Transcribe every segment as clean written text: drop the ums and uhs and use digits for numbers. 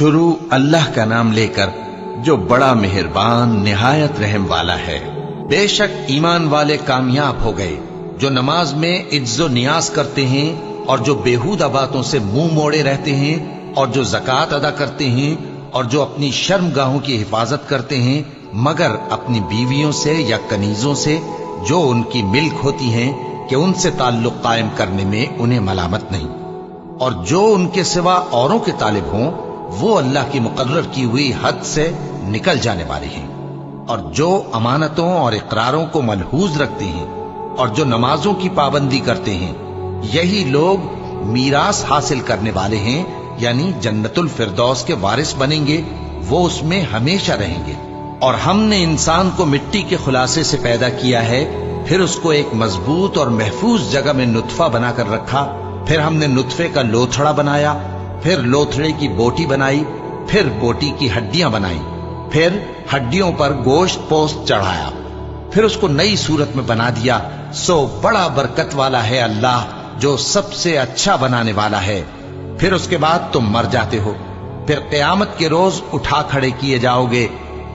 शुरू अल्लाह का नाम लेकर जो बड़ा मेहरबान निहायत रहम वाला है। बेशक ईमान वाले कामयाब हो गए जो नमाज में इज्जो नियाज करते हैं और जो बेहुदा बातों से मुंह मोड़े रहते हैं और जो ज़कात अदा करते हैं और जो अपनी शर्मगाहों की हिफाजत करते हैं मगर अपनी बीवियों से या कनीजों से जो उनकी मिल्क होती हैं कि उनसे ताल्लुक कायम करने में उन्हें मलामत नहीं, और जो उनके सिवा औरों के तालिब हों वो अल्लाह की मुकर्रर की हुई हद से निकल जाने वाले हैं, और जो अमानतों और इकरारों को मलहूज रखते हैं और जो नमाजों की पाबंदी करते हैं, यही लोग मीरास हासिल करने वाले हैं, यानी जन्नतुल फिरदौस के वारिस बनेंगे, वो उसमें हमेशा रहेंगे। और हमने इंसान को मिट्टी के खुलासे से पैदा किया है, फिर उसको एक मजबूत और महफूज जगह में नुत्फा बनाकर रखा, फिर हमने नुत्फे का लोथड़ा बनाया, फिर लोथड़े की बोटी बनाई, फिर बोटी की हड्डियां बनाई, फिर हड्डियों पर गोश्त पोस्त चढ़ाया, फिर उसको नई सूरत में बना दिया। सो बड़ा बरकत वाला है अल्लाह जो सबसे अच्छा बनाने वाला है। फिर उसके बाद तुम मर जाते हो, फिर क़यामत के रोज उठा खड़े किए जाओगे,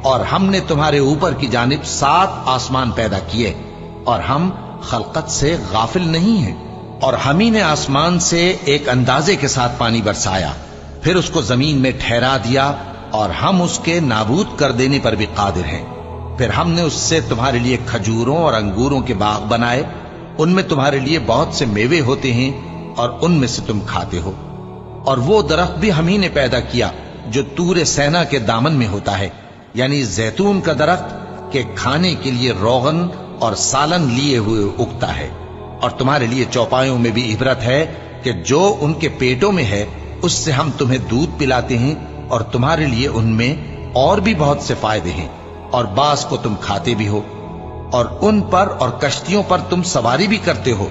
और हमने तुम्हारे ऊपर की जानिब 7 आसमान पैदा किए और हम खलकत से गाफिल नहीं हैं। और हम ही ने आसमान से एक अंदाजे के साथ पानी बरसाया, फिर उसको जमीन में ठहरा दिया, और हम उसके नाबूद कर देने पर भी कादिर हैं। फिर हमने उससे तुम्हारे लिए खजूरों और अंगूरों के बाग बनाए, उनमें तुम्हारे लिए बहुत से मेवे होते हैं और उनमें से तुम खाते हो। और वो दरख्त भी हम ही ने पैदा किया जो तूरे सैना के दामन में होता है, यानी जैतून का दरख्त के खाने के लिए रोगन और सालन लिए हुए उगता है। और तुम्हारे लिए चौपायों में भी इबरत है कि जो उनके पेटों में है उससे हम तुम्हें दूध पिलाते हैं, और तुम्हारे लिए उनमें और भी बहुत से फायदे हैं, और बास को तुम खाते भी हो, और उन पर और कश्तियों पर तुम सवारी भी करते हो।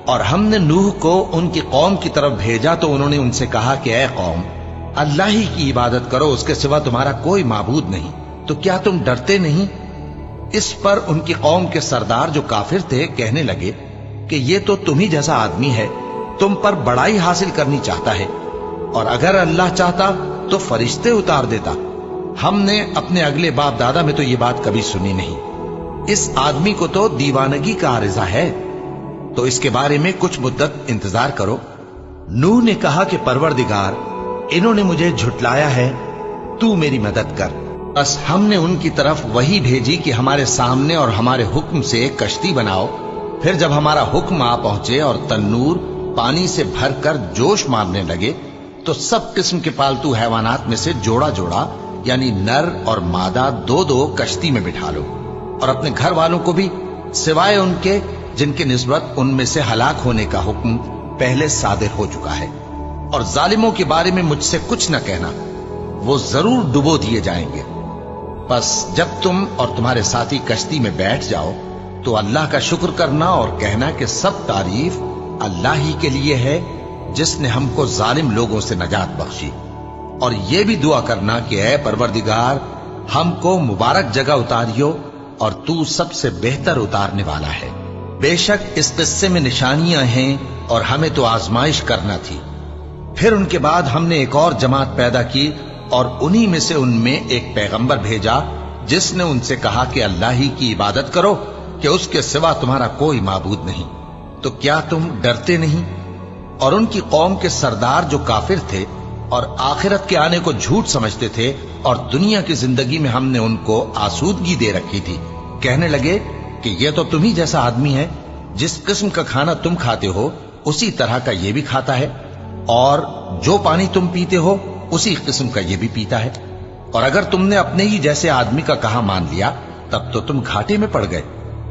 और हमने नूह को उनकी कौम की तरफ भेजा तो उन्होंने उनसे कहा कि ऐ कौम, अल्लाह ही की इबादत करो, उसके सिवा तुम्हारा कोई माबूद नहीं, तो क्या तुम डरते नहीं? इस पर उनकी कौम के सरदार जो काफिर थे कहने लगे कि ये तो तुम ही जैसा आदमी है, तुम पर बड़ाई हासिल करनी चाहता है, और अगर अल्लाह चाहता तो फरिश्ते उतार देता। हमने अपने अगले बाप दादा में तो ये बात कभी सुनी नहीं। इस आदमी को तो दीवानगी का आरिज़ा है, तो इसके बारे में कुछ मुद्दत इंतजार करो। नूह ने कहा कि परवरदिगार, इन्होंने मुझे झुटलाया है, तू मेरी मदद कर। बस हमने उनकी तरफ वही भेजी कि हमारे सामने और हमारे हुक्म से एक कश्ती बनाओ। फिर जब हमारा हुक्म आ पहुंचे और तन्नूर पानी से भरकर जोश मारने लगे, तो सब किस्म के पालतू हैवानात में से जोड़ा जोड़ा यानी नर और मादा 2-2 कश्ती में बिठा लो, और अपने घर वालों को भी, सिवाय उनके जिनके निस्बत उनमें से हलाक होने का हुक्म पहले सादिर हो चुका है। और जालिमों के बारे में मुझसे कुछ न कहना, वो जरूर डुबो दिए जाएंगे। बस जब तुम और तुम्हारे साथी कश्ती में बैठ जाओ तो अल्लाह का शुक्र करना और कहना कि सब तारीफ अल्लाह ही के लिए है जिसने हमको जालिम लोगों से नजात बख्शी। और ये भी दुआ करना कि ऐ परवरदिगार, हमको मुबारक जगह उतारियो और तू सबसे बेहतर उतारने वाला है। बेशक इस किस्से में निशानियां हैं और हमें तो आजमाइश करना थी। फिर उनके बाद हमने एक और जमात पैदा की और उन्हीं में से उनमें एक पैगंबर भेजा जिसने उनसे कहा कि अल्लाह ही की इबादत करो, कि उसके सिवा तुम्हारा कोई माबूद नहीं, तो क्या तुम डरते नहीं? और उनकी कौम के सरदार जो काफिर थे और आखिरत के आने को झूठ समझते थे और दुनिया की जिंदगी में हमने उनको आसूदगी दे रखी थी, कहने लगे कि ये तो तुम ही जैसा आदमी है, जिस किस्म का खाना तुम खाते हो उसी तरह का ये भी खाता है, और जो पानी तुम पीते हो उसी किस्म का ये भी पीता है। और अगर तुमने अपने ही जैसे आदमी का कहा मान लिया तब तो तुम घाटे में पड़ गए।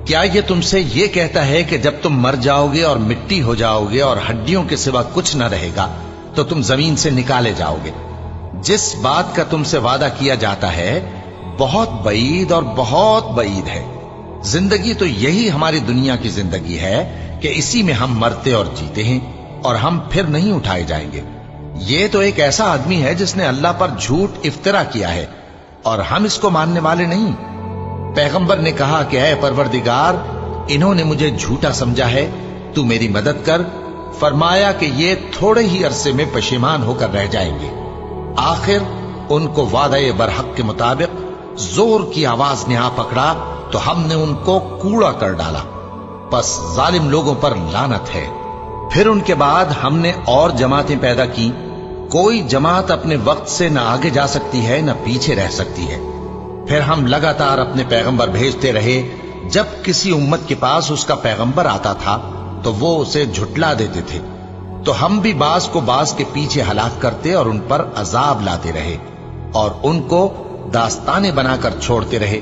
क्या ये तुमसे ये कहता है कि जब तुम मर जाओगे और मिट्टी हो जाओगे और हड्डियों के सिवा कुछ न रहेगा तो तुम जमीन से निकाले जाओगे? जिस बात का तुमसे वादा किया जाता है बहुत बईद और बहुत बईद है। जिंदगी तो यही हमारी दुनिया की जिंदगी है कि इसी में हम मरते और जीते हैं और हम फिर नहीं उठाए जाएंगे। ये तो एक ऐसा आदमी है जिसने अल्लाह पर झूठ इफ्तिरा किया है और हम इसको मानने वाले नहीं। पैगंबर ने कहा कि ऐ परवरदिगार, इन्होंने मुझे झूठा समझा है, तू मेरी मदद कर। फरमाया कि ये थोड़े ही अरसे में पशेमान होकर रह जाएंगे। आखिर उनको वादे बरहक के मुताबिक जोर की आवाज ने आ पकड़ा तो हमने उनको कूड़ा कर डाला। बस जालिम लोगों पर लानत है। फिर उनके बाद हमने और जमातें पैदा की। कोई जमात अपने वक्त से न आगे जा सकती है न पीछे रह सकती है। फिर हम लगातार अपने पैगंबर भेजते रहे। जब किसी उम्मत के पास उसका पैगंबर आता था तो वो उसे झुटला देते थे, तो हम भी बाज को बाज के पीछे हलाक करते और उन पर अजाब लाते रहे और उनको दास्ताने बनाकर छोड़ते रहे।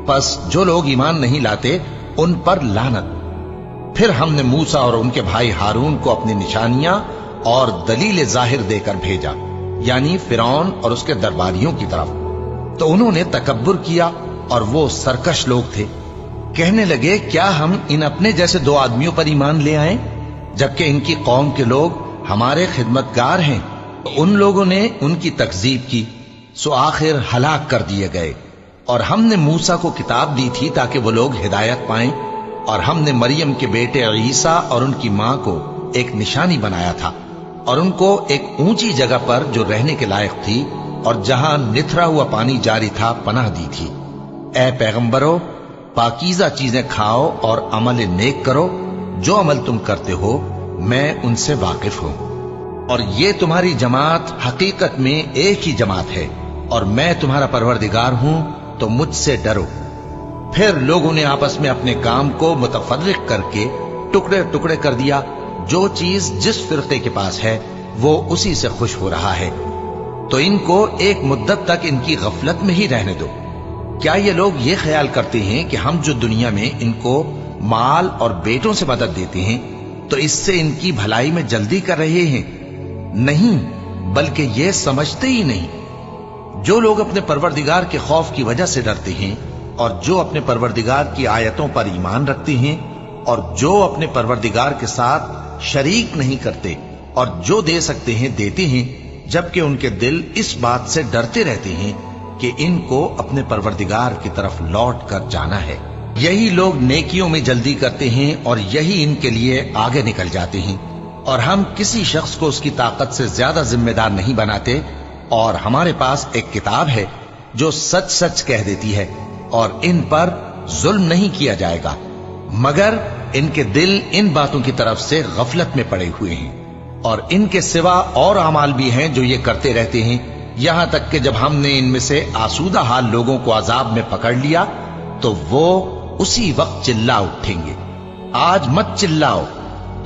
बस जो लोग ईमान नहीं लाते उन पर लानत। फिर हमने मूसा और उनके भाई हारून को अपनी निशानियां और दलील जाहिर देकर भेजा, यानी फिरौन और उसके दरबारियों की तरफ। तो उन्होंने तकब्बुर किया और वो सरकश लोग थे। कहने लगे, क्या हम इन अपने जैसे दो आदमियों पर ईमान ले आए जबकि इनकी कौम के लोग हमारे खिदमतगार हैं। तो उन लोगों ने उनकी तकजीब की, सो आखिर हलाक कर दिए गए। और हमने मूसा को किताब दी थी ताकि वो लोग हिदायत पाएं, और हमने मरियम के बेटे ईसा और उनकी मां को एक निशानी बनाया था और उनको एक ऊंची जगह पर जो रहने के लायक थी और जहां निथरा हुआ पानी जारी था पनाह दी थी। ए पैगंबरों, पाकीज़ा चीजें खाओ और अमल नेक करो। जो अमल तुम करते हो मैं उनसे वाकिफ हूं। और ये तुम्हारी जमात हकीकत में एक ही जमात है और मैं तुम्हारा परवरदिगार हूं, तो मुझसे डरो। फिर लोगों ने आपस में अपने काम को मुतफर्रिक करके टुकड़े टुकड़े कर दिया। जो चीज जिस फिरके के पास है वो उसी से खुश हो रहा है। तो इनको एक मुद्दत तक इनकी गफलत में ही रहने दो। क्या ये लोग ये ख्याल करते हैं कि हम जो दुनिया में इनको माल और बेटों से मदद देते हैं तो इससे इनकी भलाई में जल्दी कर रहे हैं? नहीं, बल्कि ये समझते ही नहीं। जो लोग अपने परवरदिगार के खौफ की वजह से डरते हैं और जो अपने परवरदिगार की आयतों पर ईमान रखते हैं और जो अपने परवरदिगार के साथ शरीक नहीं करते और जो दे सकते हैं देते हैं, जबकि उनके दिल इस बात से डरते रहते हैं कि इनको अपने परवरदिगार की तरफ लौट कर जाना है। यही लोग नेकियों में जल्दी करते हैं और यही इनके लिए आगे निकल जाते हैं। और हम किसी शख्स को उसकी ताकत से ज्यादा जिम्मेदार नहीं बनाते। और हमारे पास एक किताब है जो सच सच कह देती है और इन पर जुल्म नहीं किया जाएगा, मगर इनके दिल इन बातों की तरफ से गफलत में पड़े हुए हैं। और इनके सिवा और अमाल भी हैं जो ये करते रहते हैं, यहां तक कि जब हमने इनमें से आसूदा हाल लोगों को अजाब में पकड़ लिया तो वो उसी वक्त चिल्ला उठेंगे, आज मत चिल्लाओ,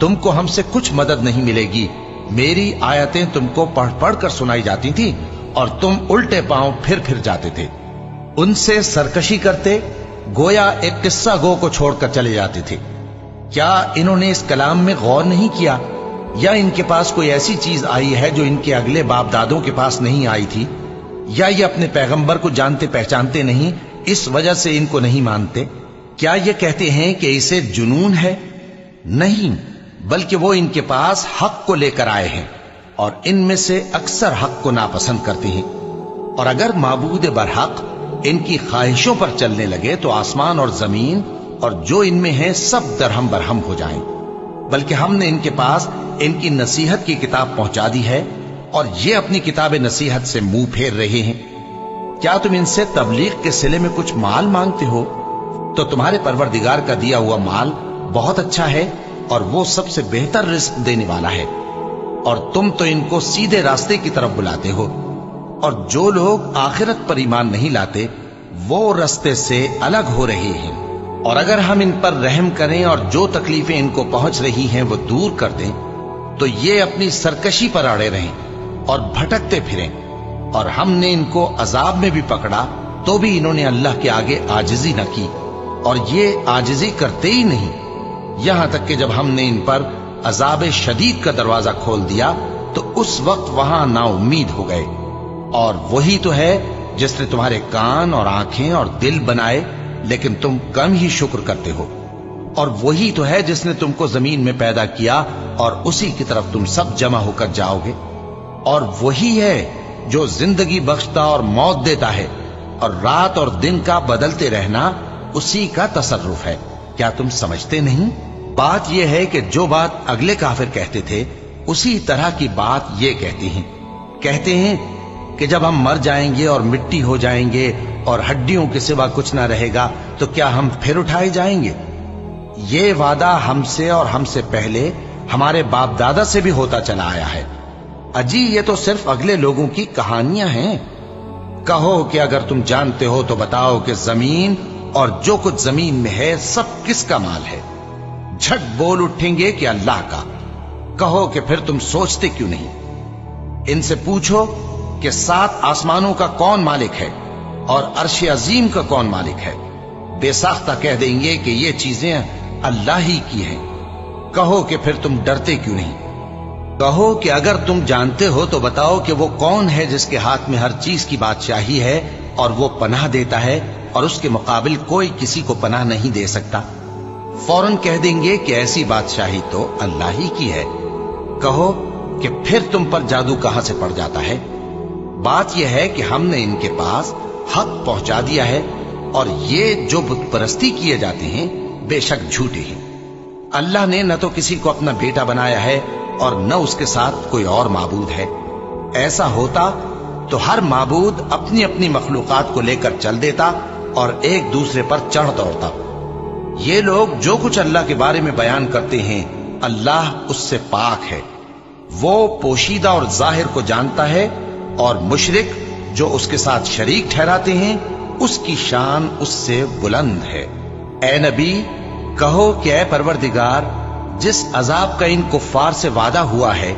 तुमको हमसे कुछ मदद नहीं मिलेगी। मेरी आयतें तुमको पढ़ पढ़ कर सुनाई जाती थी और तुम उल्टे पांव फिर जाते थे। उनसे सरकशी करते, गोया एक किस्सा गो को छोड़कर चले जाते थे। क्या इन्होंने इस कलाम में गौर नहीं किया, या इनके पास कोई ऐसी चीज आई है जो इनके अगले बाप दादों के पास नहीं आई थी, या ये अपने पैगंबर को जानते पहचानते नहीं, इस वजह से इनको नहीं मानते? क्या ये कहते हैं कि इसे जुनून है? नहीं, बल्कि वो इनके पास हक को लेकर आए हैं और इनमें से अक्सर हक को नापसंद करते हैं। और अगर माबूद बरहक इनकी ख्वाहिशों पर चलने लगे तो आसमान और जमीन और जो इनमें है सब दरहम बरहम हो जाएं। बल्कि हमने इनके पास इनकी नसीहत की किताब पहुंचा दी है और ये अपनी किताब नसीहत से मुंह फेर रहे हैं। क्या तुम इनसे तबलीग के सिले में कुछ माल मांगते हो? तो तुम्हारे परवरदिगार का दिया हुआ माल बहुत अच्छा है और वो सबसे बेहतर रिस्क देने वाला है। और तुम तो इनको सीधे रास्ते की तरफ बुलाते हो। और जो लोग आखिरत पर ईमान नहीं लाते वो रास्ते से अलग हो रहे हैं। और अगर हम इन पर रहम करें और जो तकलीफें इनको पहुंच रही हैं वो दूर कर दें तो ये अपनी सरकशी पर अड़े रहें और भटकते फिरें। और हमने इनको अजाब में भी पकड़ा तो भी इन्होंने अल्लाह के आगे आजिजी न की और ये आजिजी करते ही नहीं, यहां तक कि जब हमने इन पर अजाब शदीद का दरवाजा खोल दिया तो उस वक्त वहां नाउम्मीद हो गए। और वही तो है जिसने तुम्हारे कान और आंखें और दिल बनाए, लेकिन तुम कम ही शुक्र करते हो। और वही तो है जिसने तुमको जमीन में पैदा किया और उसी की तरफ तुम सब जमा होकर जाओगे। और वही है जो जिंदगी बख्शता और मौत देता है और रात और दिन का बदलते रहना उसी का तसर्रुफ है। क्या तुम समझते नहीं? बात यह है कि जो बात अगले काफिर कहते थे उसी तरह की बात ये कहते हैं। कि जब हम मर जाएंगे और मिट्टी हो जाएंगे और हड्डियों के सिवा कुछ ना रहेगा तो क्या हम फिर उठाए जाएंगे? ये वादा हमसे और हमसे पहले हमारे बाप दादा से भी होता चला आया है। अजी ये तो सिर्फ अगले लोगों की कहानियां हैं। कहो कि अगर तुम जानते हो तो बताओ कि जमीन और जो कुछ जमीन में है सब किसका माल है? झट बोल उठेंगे कि अल्लाह का। कहो कि फिर तुम सोचते क्यों नहीं? इनसे पूछो कि 7 आसमानों का कौन मालिक है और अर्श अजीम का कौन मालिक है। बेसाख्ता कह देंगे कि ये चीजें अल्लाह ही की हैं। कहो कि फिर तुम डरते क्यों नहीं? कहो कि अगर तुम जानते हो तो बताओ कि वो कौन है जिसके हाथ में हर चीज की बादशाही है और वो पनाह देता है और उसके मुकाबिल कोई किसी को पनाह नहीं दे सकता। फौरन कह देंगे कि ऐसी बादशाही तो अल्लाह ही की है। कहो कि फिर तुम पर जादू कहां से पड़ जाता है? बात यह है कि हमने इनके पास हक पहुंचा दिया है और ये जो बुत परस्ती किए जाते हैं बेशक झूठे हैं। अल्लाह ने न तो किसी को अपना बेटा बनाया है और न उसके साथ कोई और माबूद है। ऐसा होता तो हर माबूद अपनी अपनी मखलूकात को लेकर चल देता और एक दूसरे पर चढ़ दौड़ता। ये लोग जो कुछ अल्लाह के बारे में बयान करते हैं अल्लाह उससे पाक है। वो पोशीदा और जाहिर को जानता है और मुशरिक जो उसके साथ शरीक ठहराते हैं उसकी शान उससे बुलंद है। ए नबी कहो कि ए परवरदिगार, जिस अजाब का इन कुफ्फार से वादा हुआ है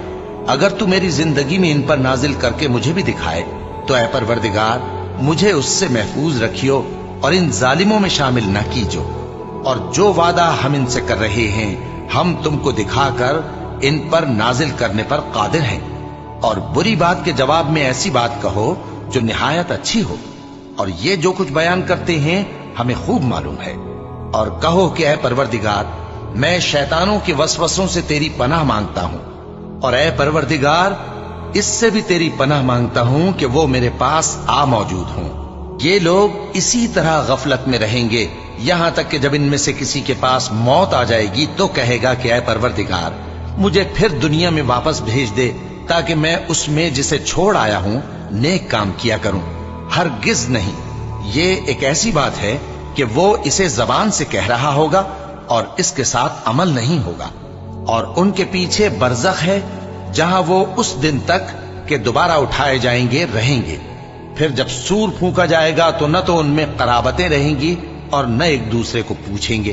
अगर तू मेरी जिंदगी में इन पर नाजिल करके मुझे भी दिखाए तो ए परवरदिगार मुझे उससे महफूज रखियो और इन जालिमों में शामिल न कीजो। और जो वादा हम इनसे कर रहे हैं हम तुमको दिखाकर इन पर नाजिल करने पर कादिर हैं। और बुरी बात के जवाब में ऐसी बात कहो जो निहायत अच्छी हो। और ये जो कुछ बयान करते हैं हमें खूब मालूम है। और कहो कि ऐ परवरदिगार, मैं शैतानों के वसवसों से तेरी पनाह मांगता हूं और ऐ परवरदिगार इससे भी तेरी पनाह मांगता हूं कि वो मेरे पास आ मौजूद हों। ये लोग इसी तरह गफलत में रहेंगे यहां तक कि जब इनमें से किसी के पास मौत आ जाएगी तो कहेगा कि ऐ परवरदिगार मुझे फिर दुनिया में वापस भेज दे ताकि मैं उसमें जिसे छोड़ आया हूं नेक काम किया करूं। हरगिज नहीं, ये एक ऐसी बात है कि वो इसे जबान से कह रहा होगा और इसके साथ अमल नहीं होगा। और उनके पीछे बरज़ख है जहां वो उस दिन तक के दोबारा उठाए जाएंगे रहेंगे। फिर जब सूर फूंका जाएगा तो न तो उनमें कराबतें रहेंगी और न एक दूसरे को पूछेंगे।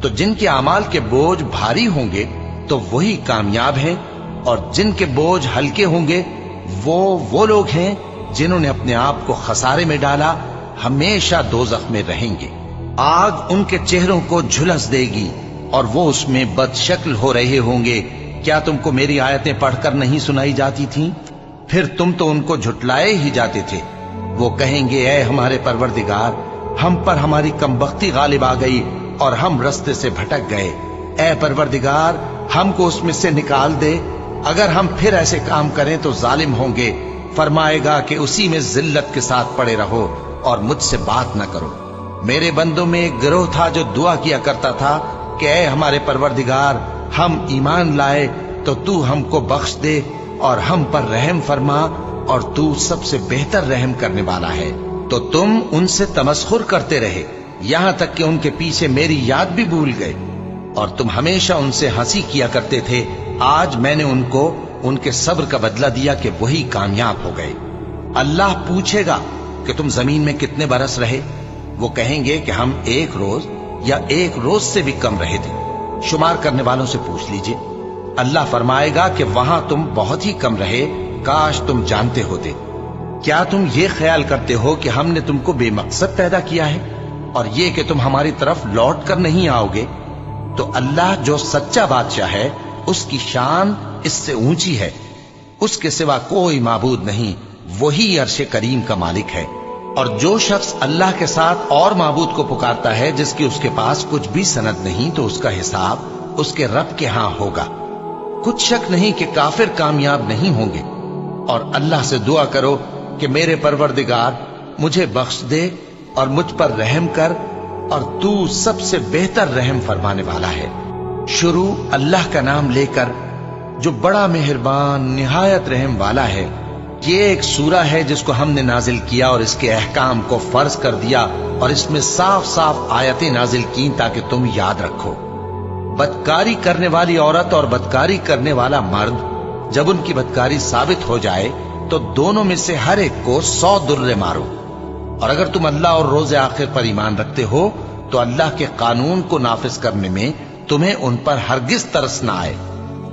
तो जिनके अमाल के बोझ भारी होंगे तो वही कामयाब हैं और जिनके बोझ हल्के होंगे वो लोग हैं जिन्होंने अपने आप को खसारे में डाला, हमेशा दोज़ख में रहेंगे। आग उनके चेहरों को झुलस देगी और वो उसमें बदशक्ल हो रहे होंगे। क्या तुमको मेरी आयतें पढ़कर नहीं सुनाई जाती थीं? फिर तुम तो उनको झुटलाए ही जाते थे। वो कहेंगे ऐ हमारे परवरदिगार, हम पर हमारी कमबख्ती गालिब आ गई और हम रास्ते से भटक गए। ऐ परवरदिगार हमको उसमें से निकाल दे, अगर हम फिर ऐसे काम करें तो जालिम होंगे। फरमाएगा कि उसी में जिल्लत के साथ पड़े रहो और मुझसे बात न करो। मेरे बंदों में एक गिरोह था जो दुआ किया करता था कि ऐ हमारे परवरदिगार, हम ईमान लाए तो तू हमको बख्श दे और हम पर रहम फरमा और तू सबसे बेहतर रहम करने वाला है। तो तुम उनसे तमस्खुर करते रहे यहां तक कि उनके पीछे मेरी याद भी भूल गए और तुम हमेशा उनसे हंसी किया करते थे। आज मैंने उनको उनके सब्र का बदला दिया कि वही कामयाब हो गए। अल्लाह पूछेगा कि तुम जमीन में कितने बरस रहे? वो कहेंगे कि हम 1 रोज या 1 रोज से भी कम रहे थे। शुमार करने वालों से पूछ लीजिए। अल्लाह फरमाएगा कि वहां तुम बहुत ही कम रहे, काश तुम जानते होते। क्या तुम ये ख्याल करते हो कि हमने तुमको बेमकसद पैदा किया है और ये कि तुम हमारी तरफ लौट कर नहीं आओगे? तो अल्लाह जो सच्चा बादशाह है उसकी शान इससे ऊंची है। उसके सिवा कोई माबूद नहीं, वही अर्शे करीम का मालिक है। और जो शख्स अल्लाह के साथ और माबूद को पुकारता है जिसकी उसके पास कुछ भी सनद नहीं तो उसका हिसाब उसके रब के यहां होगा। कुछ शक नहीं कि काफिर कामयाब नहीं होंगे। और अल्लाह से दुआ करो कि मेरे परवरदिगार मुझे बख्श दे और मुझ पर रहम कर और तू सबसे बेहतर रहम फरमाने वाला है। शुरू अल्लाह का नाम लेकर जो बड़ा मेहरबान निहायत रहम वाला है। یہ ایک سورہ ہے جس کو ہم نے نازل کیا اور اس کے احکام کو فرض کر دیا اور اس میں صاف صاف آیتیں نازل کی تاکہ تم یاد رکھو۔ بدکاری کرنے والی عورت اور بدکاری کرنے والا مرد جب ان کی بدکاری ثابت ہو جائے تو دونوں میں سے ہر ایک کو 100 درے مارو، اور اگر تم اللہ اور روز آخر پر ایمان رکھتے ہو تو اللہ کے قانون کو نافذ کرنے میں تمہیں ان پر ہرگز ترس نہ آئے،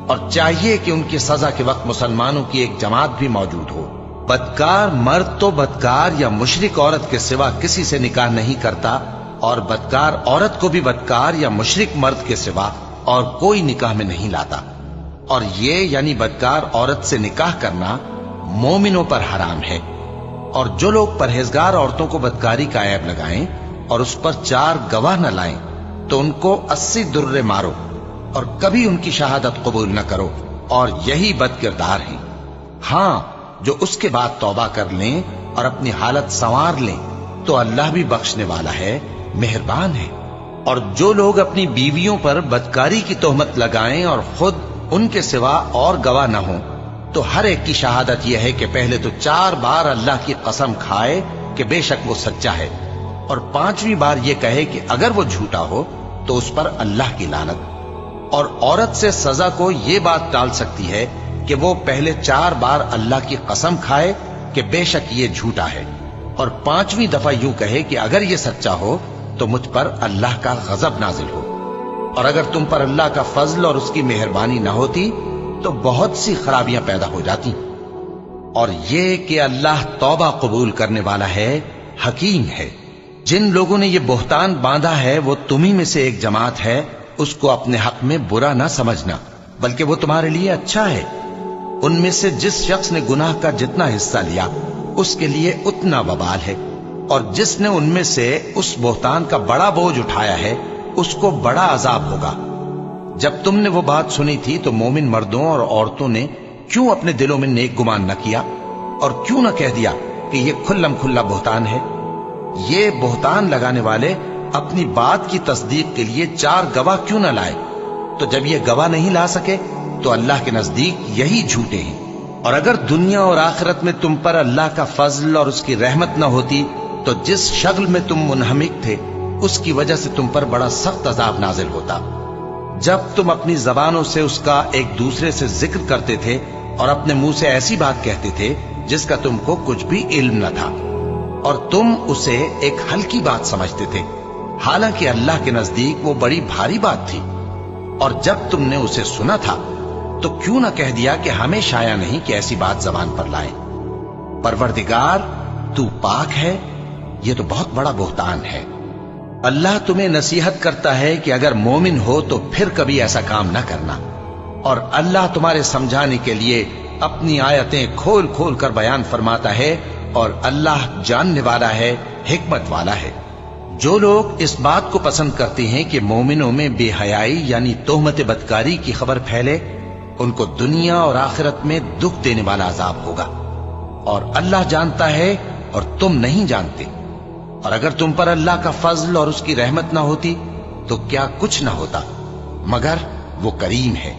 اور چاہیے کہ ان کی سزا کے وقت مسلمانوں کی ایک جماعت بھی موجود ہو۔ بدکار مرد تو بدکار یا مشرک عورت کے سوا کسی سے نکاح نہیں کرتا، اور بدکار عورت کو بھی بدکار یا مشرک مرد کے سوا اور کوئی نکاح میں نہیں لاتا، اور یہ یعنی بدکار عورت سے نکاح کرنا مومنوں پر حرام ہے۔ اور جو لوگ پرہیزگار عورتوں کو بدکاری کا عیب لگائیں اور اس پر 4 گواہ نہ لائیں تو ان کو 80 درے مارو، اور کبھی ان کی شہادت قبول نہ کرو، اور یہی بد کردار ہیں۔ ہاں، جو اس کے بعد توبہ کر لیں اور اپنی حالت سنوار لیں تو اللہ بھی بخشنے والا ہے، مہربان ہے۔ اور جو لوگ اپنی بیویوں پر بدکاری کی تہمت لگائیں اور خود ان کے سوا اور گواہ نہ ہوں تو ہر ایک کی شہادت یہ ہے کہ پہلے تو 4 بار اللہ کی قسم کھائے کہ بے شک وہ سچا ہے، اور 5ویں بار یہ کہے کہ اگر وہ جھوٹا ہو تو اس پر اللہ کی لعنت۔ اور عورت سے سزا کو یہ بات ٹال سکتی ہے کہ وہ پہلے 4 بار اللہ کی قسم کھائے کہ بے شک یہ جھوٹا ہے، اور 5ویں دفعہ یوں کہے کہ اگر یہ سچا ہو تو مجھ پر اللہ کا غضب نازل ہو۔ اور اگر تم پر اللہ کا فضل اور اس کی مہربانی نہ ہوتی تو بہت سی خرابیاں پیدا ہو جاتی۔ اور یہ کہ اللہ توبہ قبول کرنے والا ہے، حکیم ہے۔ جن لوگوں نے یہ بہتان باندھا ہے وہ تمہیں میں سے ایک جماعت ہے، اس کو اپنے حق میں برا نہ سمجھنا، بلکہ وہ تمہارے لیے اچھا ہے۔ ان میں سے جس شخص نے گناہ کا جتنا حصہ لیا اس کے لیے اتنا وبال ہے، اور جس نے ان میں سے اس بہتان کا بڑا بوجھ اٹھایا ہے اس کو بڑا عذاب ہوگا۔ جب تم نے وہ بات سنی تھی تو مومن مردوں اور عورتوں نے کیوں اپنے دلوں میں نیک گمان نہ کیا، اور کیوں نہ کہہ دیا کہ یہ کھلم کھلا بہتان ہے؟ یہ بہتان لگانے والے اپنی بات کی تصدیق کے لیے 4 گواہ کیوں نہ لائے؟ تو جب یہ گواہ نہیں لا سکے تو اللہ کے نزدیک یہی جھوٹے ہیں۔ اور اگر دنیا اور آخرت میں تم پر اللہ کا فضل اور اس کی رحمت نہ ہوتی تو جس شغل میں تم منہمک تھے اس کی وجہ سے تم پر بڑا سخت عذاب نازل ہوتا، جب تم اپنی زبانوں سے اس کا ایک دوسرے سے ذکر کرتے تھے اور اپنے منہ سے ایسی بات کہتے تھے جس کا تم کو کچھ بھی علم نہ تھا، اور تم اسے ایک ہلکی بات سمجھتے تھے، حالانکہ اللہ کے نزدیک وہ بڑی بھاری بات تھی۔ اور جب تم نے اسے سنا تھا تو کیوں نہ کہہ دیا کہ ہمیں شایع نہیں کہ ایسی بات زبان پر لائیں؟ پروردگار تو پاک ہے، یہ تو بہت بڑا بہتان ہے۔ اللہ تمہیں نصیحت کرتا ہے کہ اگر مومن ہو تو پھر کبھی ایسا کام نہ کرنا، اور اللہ تمہارے سمجھانے کے لیے اپنی آیتیں کھول کھول کر بیان فرماتا ہے، اور اللہ جاننے والا ہے، حکمت والا ہے۔ جو لوگ اس بات کو پسند کرتے ہیں کہ مومنوں میں بے حیائی یعنی تہمت بدکاری کی خبر پھیلے، ان کو دنیا اور آخرت میں دکھ دینے والا عذاب ہوگا، اور اللہ جانتا ہے اور تم نہیں جانتے۔ اور اگر تم پر اللہ کا فضل اور اس کی رحمت نہ ہوتی تو کیا کچھ نہ ہوتا، مگر وہ کریم ہے،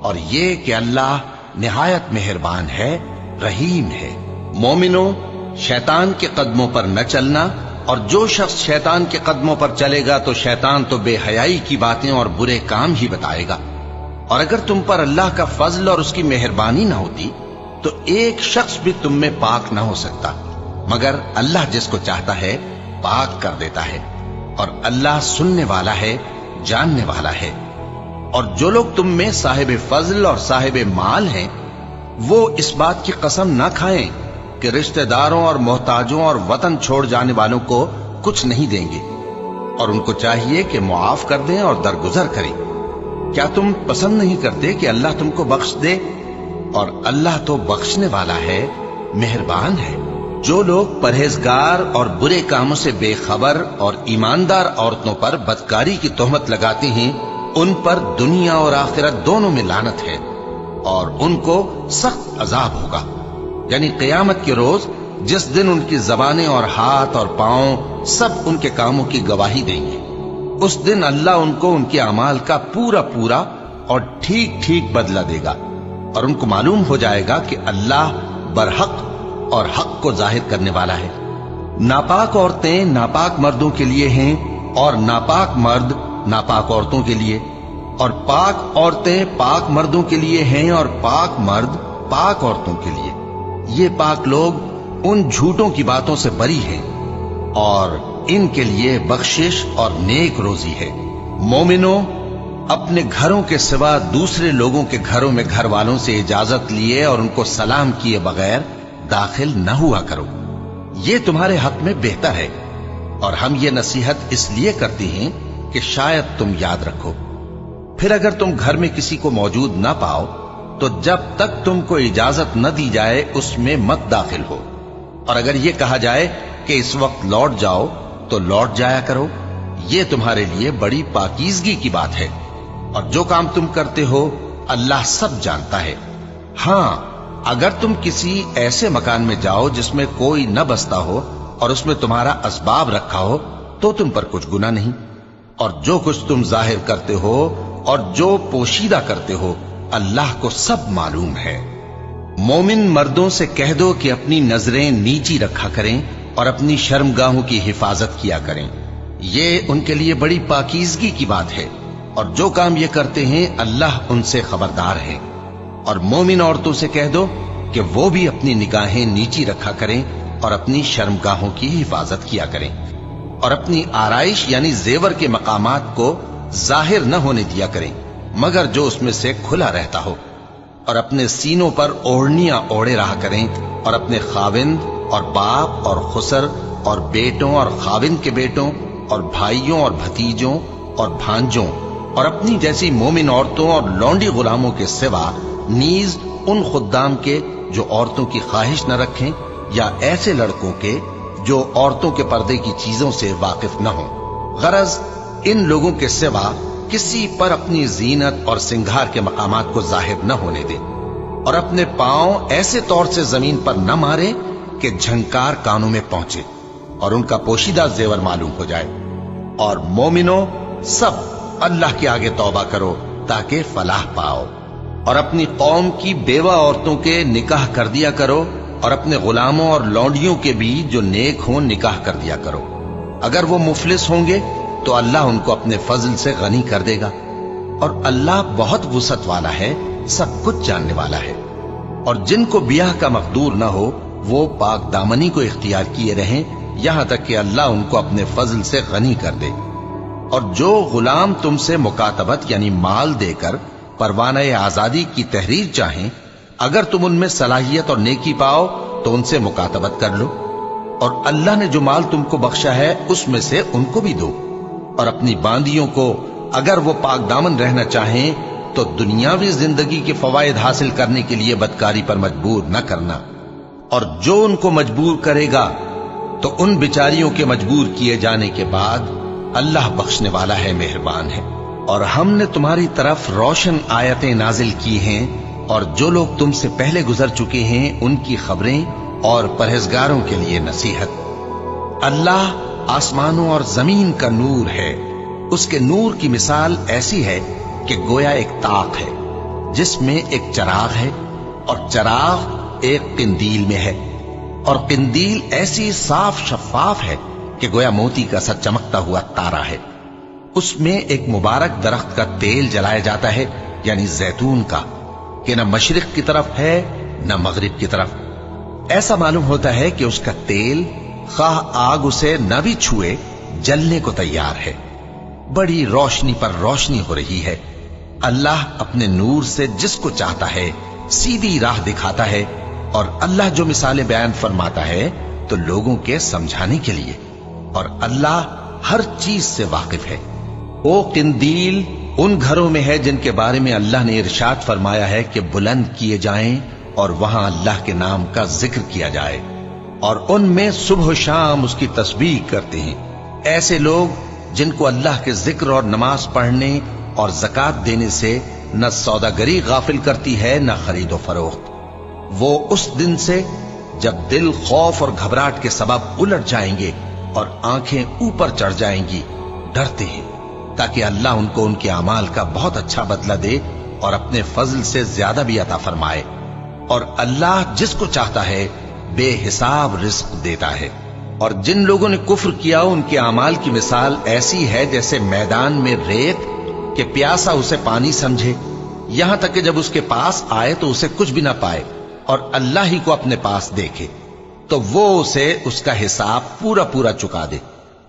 اور یہ کہ اللہ نہایت مہربان ہے، رحیم ہے۔ مومنوں، شیطان کے قدموں پر نہ چلنا، اور جو شخص شیطان کے قدموں پر چلے گا تو شیطان تو بے حیائی کی باتیں اور برے کام ہی بتائے گا۔ اور اگر تم پر اللہ کا فضل اور اس کی مہربانی نہ ہوتی تو ایک شخص بھی تم میں پاک نہ ہو سکتا، مگر اللہ جس کو چاہتا ہے پاک کر دیتا ہے، اور اللہ سننے والا ہے، جاننے والا ہے۔ اور جو لوگ تم میں صاحب فضل اور صاحب مال ہیں وہ اس بات کی قسم نہ کھائیں کہ رشتہ داروں اور محتاجوں اور وطن چھوڑ جانے والوں کو کچھ نہیں دیں گے، اور ان کو چاہیے کہ معاف کر دیں اور درگزر کریں۔ کیا تم پسند نہیں کرتے کہ اللہ تم کو بخش دے؟ اور اللہ تو بخشنے والا ہے، مہربان ہے۔ جو لوگ پرہیزگار اور برے کاموں سے بے خبر اور ایماندار عورتوں پر بدکاری کی تہمت لگاتے ہیں ان پر دنیا اور آخرت دونوں میں لعنت ہے، اور ان کو سخت عذاب ہوگا، یعنی قیامت کے روز جس دن ان کی زبانیں اور ہاتھ اور پاؤں سب ان کے کاموں کی گواہی دیں گے۔ اس دن اللہ ان کو ان کے اعمال کا پورا پورا اور ٹھیک ٹھیک بدلہ دے گا، اور ان کو معلوم ہو جائے گا کہ اللہ برحق اور حق کو ظاہر کرنے والا ہے۔ ناپاک عورتیں ناپاک مردوں کے لیے ہیں اور ناپاک مرد ناپاک عورتوں کے لیے، اور پاک عورتیں پاک مردوں کے لیے ہیں اور پاک مرد پاک عورتوں کے لیے۔ یہ پاک لوگ ان جھوٹوں کی باتوں سے بری ہیں اور ان کے لیے بخشش اور نیک روزی ہے۔ مومنوں، اپنے گھروں کے سوا دوسرے لوگوں کے گھروں میں گھر والوں سے اجازت لیے اور ان کو سلام کیے بغیر داخل نہ ہوا کرو، یہ تمہارے حق میں بہتر ہے، اور ہم یہ نصیحت اس لیے کرتے ہیں کہ شاید تم یاد رکھو۔ پھر اگر تم گھر میں کسی کو موجود نہ پاؤ تو جب تک تم کو اجازت نہ دی جائے اس میں مت داخل ہو، اور اگر یہ کہا جائے کہ اس وقت لوٹ جاؤ تو لوٹ جایا کرو، یہ تمہارے لیے بڑی پاکیزگی کی بات ہے، اور جو کام تم کرتے ہو اللہ سب جانتا ہے۔ ہاں، اگر تم کسی ایسے مکان میں جاؤ جس میں کوئی نہ بستا ہو اور اس میں تمہارا اسباب رکھا ہو تو تم پر کچھ گناہ نہیں، اور جو کچھ تم ظاہر کرتے ہو اور جو پوشیدہ کرتے ہو اللہ کو سب معلوم ہے۔ مومن مردوں سے کہہ دو کہ اپنی نظریں نیچی رکھا کریں اور اپنی شرمگاہوں کی حفاظت کیا کریں، یہ ان کے لیے بڑی پاکیزگی کی بات ہے، اور جو کام یہ کرتے ہیں اللہ ان سے خبردار ہے۔ اور مومن عورتوں سے کہہ دو کہ وہ بھی اپنی نگاہیں نیچی رکھا کریں اور اپنی شرمگاہوں کی حفاظت کیا کریں، اور اپنی آرائش یعنی زیور کے مقامات کو ظاہر نہ ہونے دیا کریں مگر جو اس میں سے کھلا رہتا ہو، اور اپنے سینوں پر اوڑھنیاں اوڑھے رہا کریں، اور اپنے خاوند اور باپ اور خسر اور بیٹوں اور خاوند کے بیٹوں اور بھائیوں اور بھتیجوں اور بھانجوں اور اپنی جیسی مومن عورتوں اور لونڈی غلاموں کے سوا نیز ان خدام کے جو عورتوں کی خواہش نہ رکھیں، یا ایسے لڑکوں کے جو عورتوں کے پردے کی چیزوں سے واقف نہ ہوں۔ غرض ان لوگوں کے سوا کسی پر اپنی زینت اور سنگھار کے مقامات کو ظاہر نہ ہونے دے، اور اپنے پاؤں ایسے طور سے زمین پر نہ مارے کہ جھنکار کانوں میں پہنچے اور ان کا پوشیدہ زیور معلوم ہو جائے۔ اور مومنوں، سب اللہ کے آگے توبہ کرو تاکہ فلاح پاؤ، اور اپنی قوم کی بیوہ عورتوں کے نکاح کر دیا کرو، اور اپنے غلاموں اور لونڈیوں کے بھی جو نیک ہوں نکاح کر دیا کرو۔ اگر وہ مفلس ہوں گے تو اللہ ان کو اپنے فضل سے غنی کر دے گا، اور اللہ بہت وسعت والا ہے، سب کچھ جاننے والا ہے۔ اور جن کو بیاہ کا مقدور نہ ہو وہ پاک دامنی کو اختیار کیے رہیں یہاں تک کہ اللہ ان کو اپنے فضل سے غنی کر دے۔ اور جو غلام تم سے مکاتبت یعنی مال دے کر پروانہ آزادی کی تحریر چاہیں، اگر تم ان میں صلاحیت اور نیکی پاؤ تو ان سے مکاتبت کر لو، اور اللہ نے جو مال تم کو بخشا ہے اس میں سے ان کو بھی دو۔ اور اپنی باندیوں کو اگر وہ پاک دامن رہنا چاہیں تو دنیاوی زندگی کے فوائد حاصل کرنے کے لیے بدکاری پر مجبور نہ کرنا، اور جو ان کو مجبور کرے گا تو ان بیچاریوں کے مجبور کیے جانے کے بعد اللہ بخشنے والا ہے، مہربان ہے۔ اور ہم نے تمہاری طرف روشن آیتیں نازل کی ہیں، اور جو لوگ تم سے پہلے گزر چکے ہیں ان کی خبریں اور پرہیزگاروں کے لیے نصیحت۔ اللہ آسمانوں اور زمین کا نور ہے، اس کے نور کی مثال ایسی ہے کہ گویا ایک طاق ہے جس میں ایک چراغ ہے، اور چراغ ایک قندیل میں ہے، اور قندیل ایسی صاف شفاف ہے کہ گویا موتی کا سا چمکتا ہوا تارا ہے۔ اس میں ایک مبارک درخت کا تیل جلایا جاتا ہے یعنی زیتون کا، کہ نہ مشرق کی طرف ہے نہ مغرب کی طرف۔ ایسا معلوم ہوتا ہے کہ اس کا تیل خواہ آگ اسے نہ بھی چھوئے جلنے کو تیار ہے۔ بڑی روشنی پر روشنی ہو رہی ہے۔ اللہ اپنے نور سے جس کو چاہتا ہے سیدھی راہ دکھاتا ہے، اور اللہ جو مثالیں بیان فرماتا ہے تو لوگوں کے سمجھانے کے لیے، اور اللہ ہر چیز سے واقف ہے۔ وہ قندیل ان گھروں میں ہے جن کے بارے میں اللہ نے ارشاد فرمایا ہے کہ بلند کیے جائیں اور وہاں اللہ کے نام کا ذکر کیا جائے، اور ان میں صبح و شام اس کی تسبیح کرتے ہیں۔ ایسے لوگ جن کو اللہ کے ذکر اور نماز پڑھنے اور زکوٰۃ دینے سے نہ سوداگری غافل کرتی ہے نہ خرید و فروخت، وہ اس دن سے جب دل خوف اور گھبراہٹ کے سبب الٹ جائیں گے اور آنکھیں اوپر چڑھ جائیں گی ڈرتے ہیں، تاکہ اللہ ان کو ان کے اعمال کا بہت اچھا بدلہ دے اور اپنے فضل سے زیادہ بھی عطا فرمائے۔ اور اللہ جس کو چاہتا ہے बेहिसाब रिस्क देता है। और जिन लोगों ने कुफ्र किया उनके अमाल की मिसाल ऐसी है जैसे मैदान में रेत कि प्यासा उसे पानी समझे, यहां तक कि जब उसके पास आए तो उसे कुछ भी ना पाए और अल्लाह ही को अपने पास देखे तो वो उसे उसका हिसाब पूरा पूरा चुका दे,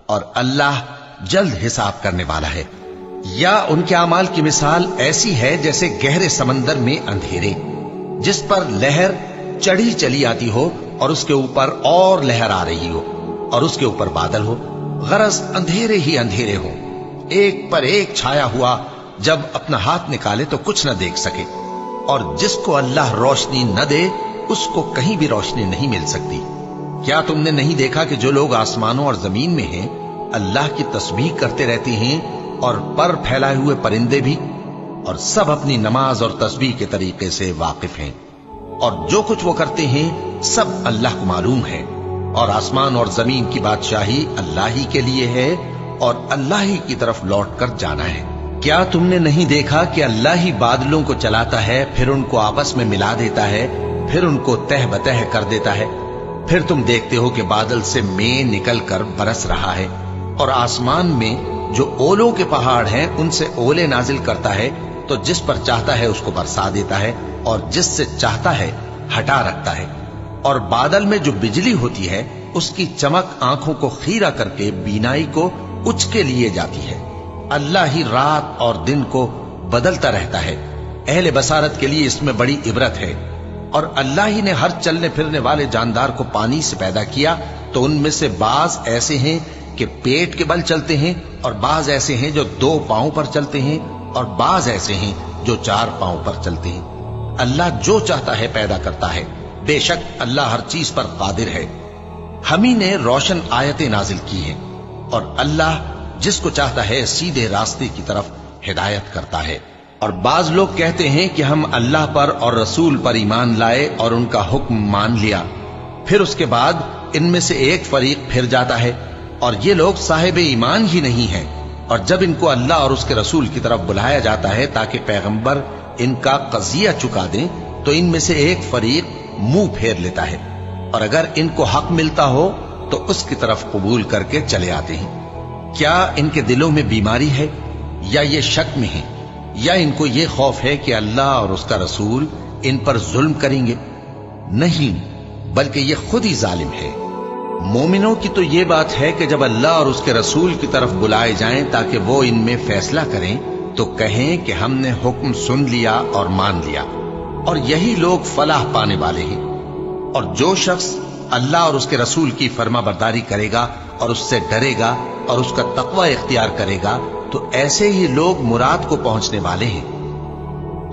और अल्लाह जल्द हिसाब करने वाला है। या उनके अमाल की मिसाल ऐसी है जैसे गहरे समंदर में अंधेरे जिस पर लहर चढ़ी चली आती हो और उसके ऊपर और लहर आ रही हो और उसके ऊपर बादल हो, गरज अंधेरे ही अंधेरे हो, एक पर एक छाया हुआ, जब अपना हाथ निकाले तो कुछ न देख सके। और जिसको अल्लाह रोशनी न दे उसको कहीं भी रोशनी नहीं मिल सकती। क्या तुमने नहीं देखा कि जो लोग आसमानों और जमीन में हैं अल्लाह की तस्बीह करते रहते हैं, और पर फैलाए हुए परिंदे भी, और सब अपनी नमाज और तस्बीह के तरीके से वाकिफ हैं, और जो कुछ वो करते हैं सब अल्लाह को मालूम है। और आसमान और जमीन की बादशाही अल्लाह ही के लिए है और अल्लाह ही की तरफ लौट कर जाना है। क्या तुमने नहीं देखा कि अल्लाह ही बादलों को चलाता है, फिर उनको आपस में मिला देता है, फिर उनको तह बतह कर देता है, फिर तुम देखते हो कि बादल से मेंह निकल कर बरस रहा है, और आसमान में जो ओलों के पहाड़ हैं उनसे ओले नाजिल करता है, तो जिस पर चाहता है उसको बरसा देता है और जिससे चाहता है हटा रखता है। और बादल में जो बिजली होती है उसकी चमक आंखों को खीरा करके बीनाई को उचके लिए जाती है। अल्लाह ही रात और दिन को बदलता रहता है। अहले बसारत के लिए इसमें बड़ी इबरत है। और अल्लाह ही ने हर चलने फिरने वाले जानदार को पानी से पैदा किया, तो उनमें से बाज ऐसे हैं कि पेट के बल चलते हैं, और बाज ऐसे हैं जो 2 पांव पर चलते हैं, और बाज ऐसे हैं जो 4 पांव पर चलते हैं। अल्लाह जो चाहता है पैदा करता है। बेशक अल्लाह हर चीज पर कादिर है। हम ही ने रोशन आयतें नाजिल की हैं, और अल्लाह जिसको चाहता है सीधे रास्ते की तरफ हिदायत करता है। और बाज लोग कहते हैं कि हम अल्लाह पर और रसूल पर ईमान लाए और उनका हुक्म मान लिया, फिर उसके बाद इनमें से एक फरीक फिर जाता है, और ये लोग साहिब ईमान ही नहीं हैं। और जब इनको अल्लाह और उसके रसूल की तरफ बुलाया जाता है ताकि पैगंबर इनका कजिया चुका दें, तो इनमें से एक फरीक मुंह फेर लेता है, और अगर इनको हक मिलता हो तो उसकी तरफ कबूल करके चले आते हैं। क्या इनके दिलों में बीमारी है, या ये शक में है, या इनको ये खौफ है कि अल्लाह और उसका रसूल इन पर जुल्म करेंगे? नहीं, बल्कि ये खुद ही जालिम है। मोमिनों की तो ये बात है कि जब अल्लाह और उसके रसूल की तरफ बुलाए जाएं ताकि वो इनमें फैसला करें, तो कहें कि हमने हुक्म सुन लिया और मान लिया, और यही लोग फलाह पाने वाले हैं। और जो शख्स अल्लाह और उसके रसूल की फर्माबरदारी करेगा और उससे डरेगा और उसका तकवा इख्तियार करेगा, तो ऐसे ही लोग मुराद को पहुंचने वाले हैं।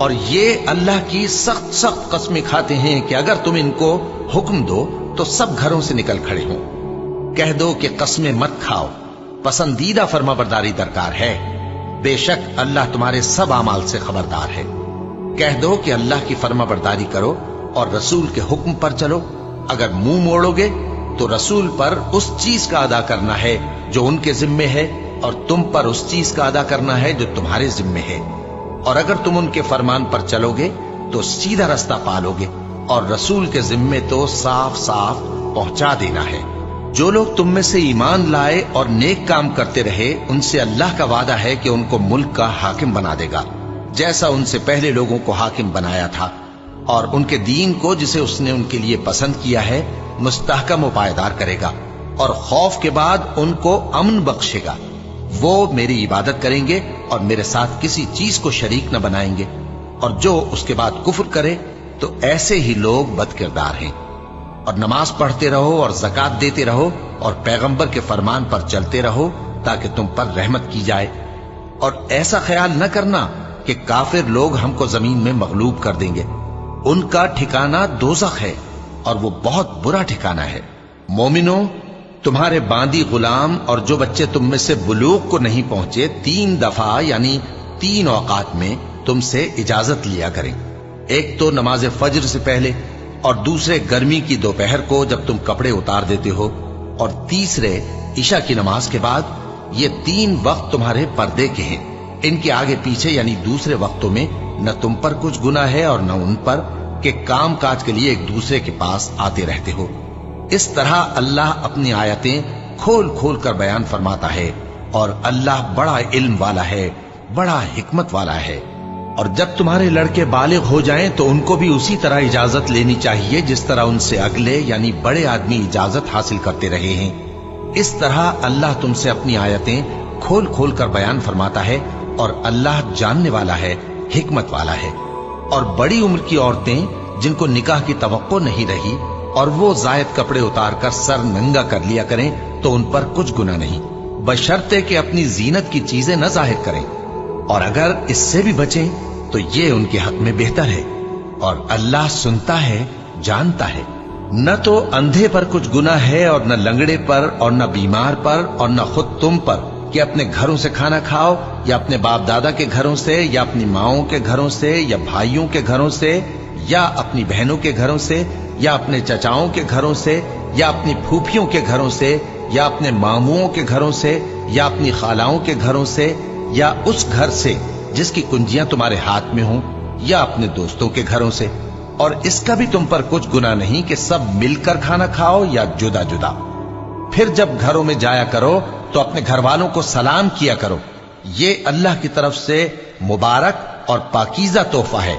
और ये अल्लाह की सख्त सख्त कस्में खाते हैं कि अगर तुम इनको हुक्म दो तो सब घरों से निकल खड़े हों। कह दो कि कस्में मत खाओ, पसंदीदा फर्माबरदारी दरकार है। बेशक अल्लाह तुम्हारे सब अमाल से खबरदार है। कह दो कि अल्लाह की फर्माबरदारी करो और रसूल के हुक्म पर चलो। अगर मुंह मोड़ोगे तो रसूल पर उस चीज का अदा करना है जो उनके जिम्मे है, और तुम पर उस चीज का अदा करना है जो तुम्हारे जिम्मे है। और अगर तुम उनके फरमान पर चलोगे तो सीधा रास्ता पालोगे, और रसूल के जिम्मे तो साफ साफ पहुंचा देना है। जो लोग तुम में से ईमान लाए और नेक काम करते रहे, उनसे अल्लाह का वादा है कि उनको मुल्क का हाकिम बना देगा, जैसा उनसे पहले लोगों को हाकिम बनाया था, और उनके दीन को जिसे उसने उनके लिए पसंद किया है मुस्तहकम व पायदार करेगा, और खौफ के बाद उनको अमन बख्शेगा। वो मेरी इबादत करेंगे और मेरे साथ किसी चीज को शरीक न बनाएंगे, और जो उसके बाद कुफ्र करे तो ऐसे ही लोग बदकिरदार हैं। और नमाज पढ़ते रहो और ज़कात देते रहो और पैगंबर के फरमान पर चलते रहो ताकि तुम पर रहमत की जाए। और ऐसा ख्याल न करना कि काफिर लोग हमको जमीन में मगलूब कर देंगे। उनका ठिकाना दोज़ख है और वो बहुत बुरा ठिकाना है। मोमिनो, तुम्हारे बांदी गुलाम और जो बच्चे तुम में से बुलूग को नहीं पहुंचे 3 दफा यानी 3 औकात में तुमसे इजाजत लिया करें। एक तो नमाज फज्र से पहले, और दूसरे गर्मी की दोपहर को जब तुम कपड़े उतार देते हो, और तीसरे ईशा की नमाज के बाद। ये 3 वक्त तुम्हारे पर्दे के हैं। इनके आगे पीछे यानी दूसरे वक्तों में न तुम पर कुछ गुनाह है और न उन पर, कि काम काज के लिए एक दूसरे के पास आते रहते हो। इस तरह अल्लाह अपनी आयतें खोल खोल कर बयान फरमाता है, और अल्लाह बड़ा इल्म वाला है, बड़ा हिकमत वाला है। और जब तुम्हारे लड़के बालिग हो जाएं तो उनको भी उसी तरह इजाजत लेनी चाहिए जिस तरह उनसे अगले यानी बड़े आदमी इजाजत हासिल करते रहे हैं। इस तरह अल्लाह तुमसे अपनी आयतें खोल खोल कर बयान फरमाता है, और अल्लाह जानने वाला है, हिकमत वाला है। और बड़ी उम्र की औरतें जिनको निकाह की तवक्को नहीं रही और वो जायद कपड़े उतार कर सर नंगा कर लिया करें तो उन पर कुछ गुनाह नहीं, बशर्ते कि अपनी जीनत की चीजें न जाहिर करें, और अगर इससे भी बचें तो ये उनके हक में बेहतर है। और अल्लाह सुनता है, जानता है। न तो अंधे पर कुछ गुनाह है, और न लंगड़े पर, और न बीमार पर, और न खुद तुम पर कि अपने घरों से खाना खाओ, या अपने बाप दादा के घरों से, या अपनी माओं के घरों से, या भाइयों के घरों से, या अपनी बहनों के घरों से, या अपने चचाओं के घरों से, या अपनी फूफियों के घरों से, या अपने मामुओं के घरों से, या अपनी खालाओं के घरों से, या उस घर से जिसकी कुंजियां तुम्हारे हाथ में हों, या अपने दोस्तों के घरों से। और इसका भी तुम पर कुछ गुनाह नहीं कि सब मिलकर खाना खाओ या जुदा जुदा। फिर जब घरों में जाया करो तो अपने घर वालों को सलाम किया करो, ये अल्लाह की तरफ से मुबारक और पाकीज़ा तोहफा है।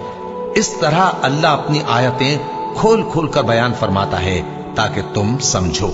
इस तरह अल्लाह अपनी आयतें खोल खोल कर बयान फरमाता है ताकि तुम समझो।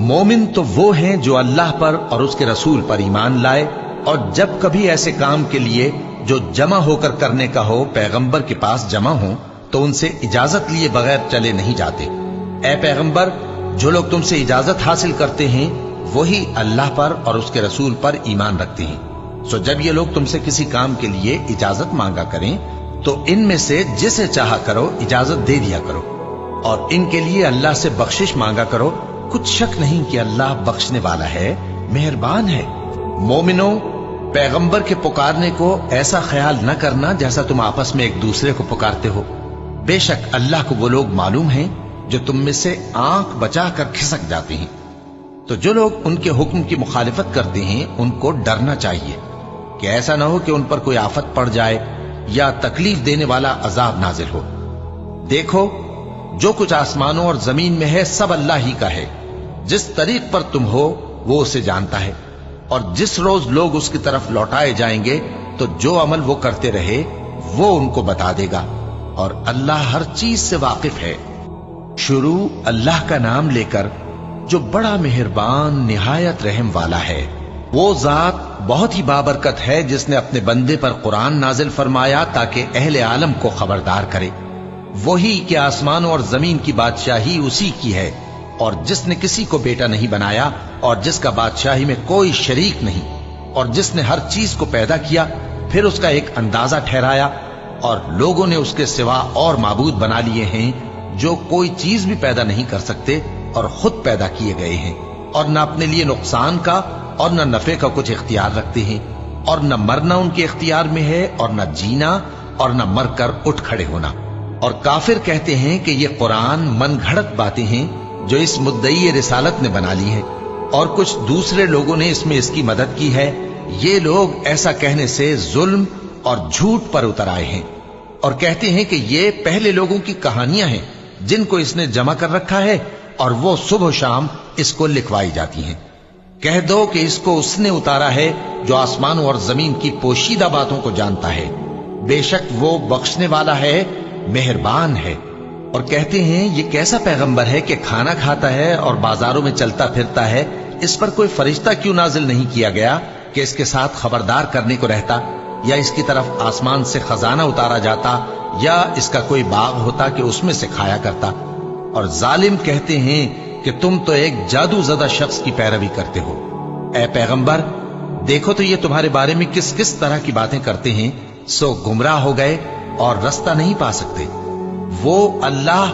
मोमिन तो वो हैं जो अल्लाह पर और उसके रसूल पर ईमान लाए, और जब कभी ऐसे काम के लिए जो जमा होकर करने का हो पैगंबर के पास जमा हो तो उनसे इजाजत लिए बगैर चले नहीं जाते। ए पैगंबर, जो लोग तुमसे इजाजत हासिल करते हैं वही अल्लाह पर और उसके रसूल पर ईमान रखते हैं। सो जब ये लोग तुमसे किसी काम के लिए इजाजत मांगा करें तो इनमें से जिसे चाहा करो इजाजत दे दिया करो, और इनके लिए अल्लाह से बख्शिश मांगा करो। कुछ शक नहीं कि अल्लाह बख्शने वाला है, मेहरबान है। मोमिनो, पैगंबर के पुकारने को ऐसा ख्याल न करना जैसा तुम आपस में एक दूसरे को पुकारते हो। बेशक अल्लाह को वो लोग मालूम हैं जो तुम में से आंख बचाकर खिसक जाते हैं। तो जो लोग उनके हुक्म की मुखालिफत करते हैं उनको डरना चाहिए कि ऐसा ना हो कि उन पर कोई आफत पड़ जाए या तकलीफ देने वाला अजाब नाजिल हो। देखो, जो कुछ आसमानों और जमीन में है सब अल्लाह ही का है। जिस तरीक पर तुम हो वो उसे जानता है, और जिस रोज लोग उसकी तरफ लौटाए जाएंगे तो जो अमल वो करते रहे वो उनको बता देगा, और अल्लाह हर चीज से वाकिफ है। शुरू अल्लाह का नाम लेकर जो बड़ा मेहरबान निहायत रहम वाला है। वो जात बहुत ही बाबरकत है जिसने अपने बंदे पर कुरान नाजिल फरमाया ताकि अहले आलम को खबरदार करे। वही कि आसमानों और जमीन की बादशाही उसी की है, और जिसने किसी को बेटा नहीं बनाया, और जिसका बादशाही में कोई शरीक नहीं, और जिसने हर चीज को पैदा किया फिर उसका एक अंदाजा ठहराया, और लोगों ने उसके सिवा और माबूद बना लिए हैं जो कोई चीज भी पैदा नहीं कर सकते और खुद पैदा किए गए हैं, और न अपने लिए नुकसान का और न नफे का कुछ इख्तियार रखते हैं, और न मरना उनके इख्तियार में है और न जीना और न मरकर उठ खड़े होना। और काफिर कहते हैं कि ये कुरान मन घड़त बातें हैं जो इस मुद्दई रिसालत ने बना ली है, और कुछ दूसरे लोगों ने इसमें इसकी मदद की है। ये लोग ऐसा कहने से जुल्म और झूठ पर उतर आए हैं, और कहते हैं कि ये पहले लोगों की कहानियां हैं जिनको इसने जमा कर रखा है, और वो सुबह शाम इसको लिखवाई जाती हैं। कह दो कि इसको उसने उतारा है जो आसमानों और जमीन की पोशीदा बातों को जानता है। बेशक वो बख्शने वाला है, मेहरबान है। और कहते हैं ये कैसा पैगंबर है कि खाना खाता है और बाजारों में चलता फिरता है, इस पर कोई फरिश्ता क्यों नाजिल नहीं किया गया कि इसके साथ खबरदार करने को रहता, या इसकी तरफ आसमान से खजाना उतारा जाता, या इसका कोई बाग होता कि उसमें से खाया करता। और जालिम कहते हैं कि तुम तो एक जादूज़दा शख्स की पैरवी करते हो। ए पैगंबर, देखो तो ये तुम्हारे बारे में किस किस तरह की बातें करते हैं, सो गुमराह हो गए और रास्ता नहीं पा सकते। वो अल्लाह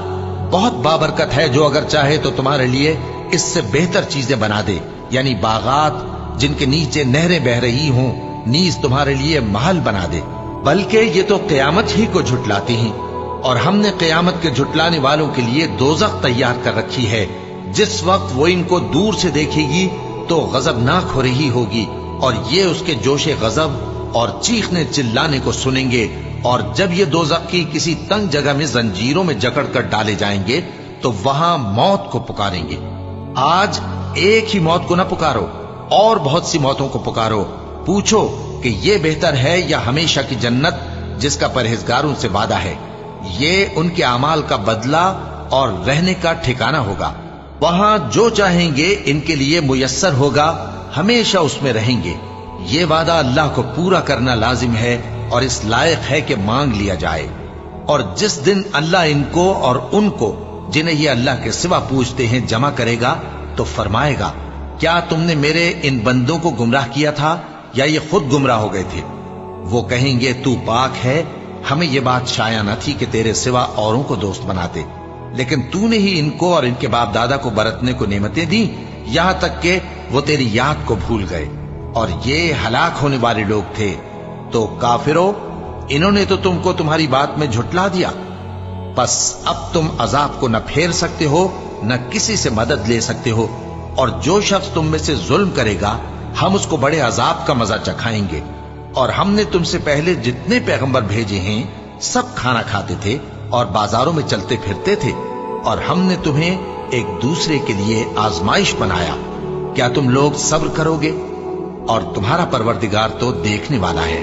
बहुत बाबरकत है जो अगर चाहे तो तुम्हारे लिए इससे बेहतर चीजें बना दे, यानी बागात जिनके नीचे नहरें बह रही हों, नीज तुम्हारे लिए महल बना दे। बल्कि ये तो क़यामत ही को झुटलाते हैं, और हमने क़यामत के झुटलाने वालों के लिए दोज़ख तैयार कर रखी है। जिस वक्त वो इनको दूर से देखेगी तो गजबनाक हो रही होगी, और ये उसके जोशे गजब और चीखने चिल्लाने को सुनेंगे। और जब ये दोज़ख की किसी तंग जगह में जंजीरों में जकड़ कर डाले जाएंगे تو वहां मौत को पुकारेंगे। आज एक ही मौत को न पुकारो, और बहुत सी मौतों को पुकारो। पूछो कि ये बेहतर है या हमेशा की जन्नत जिसका परहेजगारों से वादा है। ये उनके अमाल का बदला और रहने का ठिकाना होगा। वहां जो चाहेंगे इनके लिए मुयस्सर होगा, हमेशा उसमें रहेंगे। ये वादा अल्लाह को पूरा करना लाजिम है और इस लायक है कि मांग लिया जाए। और जिस दिन अल्लाह इनको और उनको जिन्हें ये अल्लाह के सिवा पूजते हैं जमा करेगा तो फरमाएगा, क्या तुमने मेरे इन बंदों को गुमराह किया था या ये खुद गुमराह हो गए थे? वो कहेंगे, तू पाक है, हमें ये बात शाया न थी कि तेरे सिवा औरों को दोस्त बनाते, लेकिन तूने ही इनको और इनके बाप दादा को बरतने को नेमतें दी, यहां तक कि वो तेरी याद को भूल गए, और ये हलाक होने वाले लोग थे। तो काफिरों, इन्होंने तो तुमको तुम्हारी बात में झुटला दिया। बस अब तुम अजाब को न फेर सकते हो, न किसी से मदद ले सकते हो, और जो शख्स तुम में से जुल्म करेगा हम उसको बड़े अजाब का मजा चखाएंगे। और हमने तुमसे पहले जितने पैगंबर भेजे हैं सब खाना खाते थे और बाजारों में चलते फिरते थे, और हमने तुम्हें एक दूसरे के लिए आजमाइश बनाया। क्या तुम लोग सब्र करोगे? और तुम्हारा परवरदिगार तो देखने वाला है।